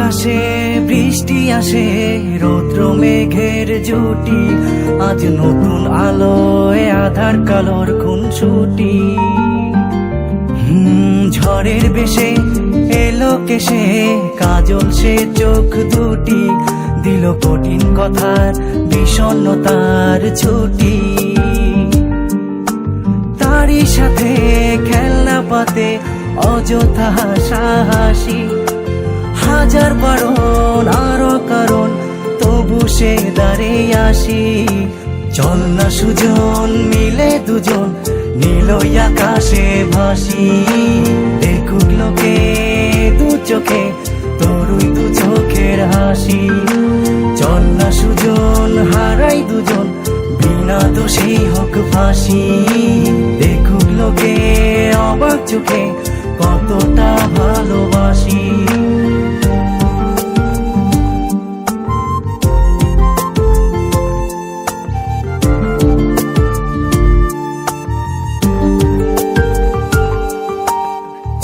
আকাশে বৃষ্টি আসে, রৌদ্র মেঘের জুটি, আজ নতুন আলোয় আধার কালোর খুনসুটি। ঝড়ের বেশে এলো কেশে, কাজল সে চোখ দুটি, দিল কঠিন কথার বিষণ্ণতার ছুটি। তারই সাথে খেলনা পাতে অযথা হাসাহাসি, হাজার বারণ আরো কারণ তবু সে দাঁড়িয়ে আসি। চল না সুজন মিলে দুজন নীলই আকাশে ভাসি, দেখুক লোকে দু চোখে তোরই দু চোখের হাসি। চল না সুজন হারাই দুজন বিনা দোষী হোক ফাঁসি, দেখুক লোকে অবাক চোখে কতটা ভালোবাসি।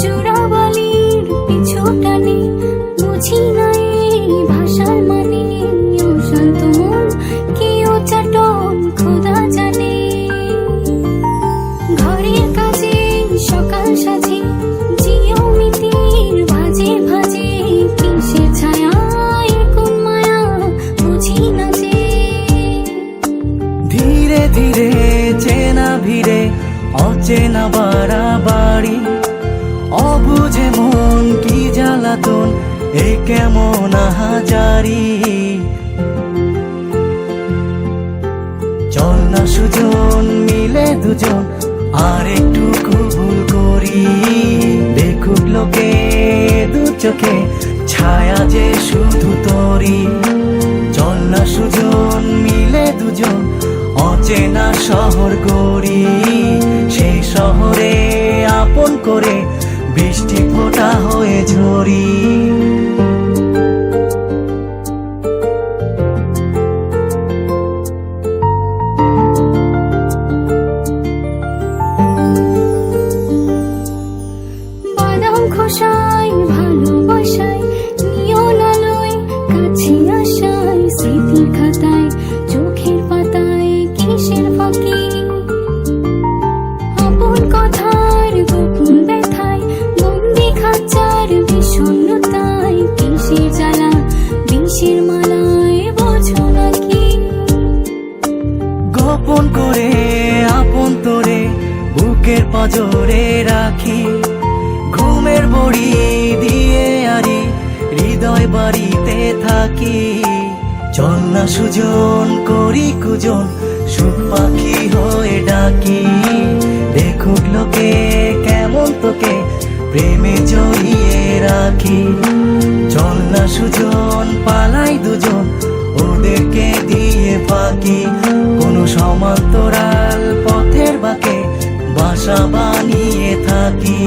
চোরাবালির পিছু টানে বুঝি না এই ভাষার মানে, শান্ত মন কেউ চাটন খোদা জানে। ঘরের কাজে সকাল সাজে জিয়মিতির ভাজে ভাজে, কিসের ছায়ায় কোন মায়া বুঝি না যে। ধীরে ধীরে চেনা ভিড়ে অচেনা বাড়াবাড়ি, অবুঝে মন কি জ্বালাতন এ কেমন আহাজারি। চল না সুজন মিলে দুজন আর একটু কবুল করি, দেখুক লোকে দু চোখে ছায়া যে শুধু তোরি। চল না সুজন মিলে দুজন অচেনা শহর গড়ি, সেই শহরে আপন করে বৃষ্টি ফোঁটা হয়ে ঝরি। বাদাম খোসায় ভালোবাসায় নিয়ন আলোয় কাছে আসায়, স্মৃতির খাতায় চোখের পাতায় কিসের ফাঁকি। আপন কথার গোপন ব্যথায় বন্দি খাঁচার বিষণ্ণতায়, কিসের জ্বালা বিষের মালায় বোঝো নাকি। গোপন করে আপন তোরে বুকের পাজরে রাখি, ঘুমের বড়ি দিয়ে আরি হৃদয় বাড়িতে থাকি। চল না সুজন করি কুজন সুখ পাখি হয়ে ডাকি, দেখুক লোকে কেমন তোকে প্রেমে জড়িয়ে রাখি। চল না সুজন পালাই দুজন ওদেরকে দিয়ে ফাঁকি, কোনো সমান্তরাল পথের বাঁকে বাসা বানিয়ে থাকি।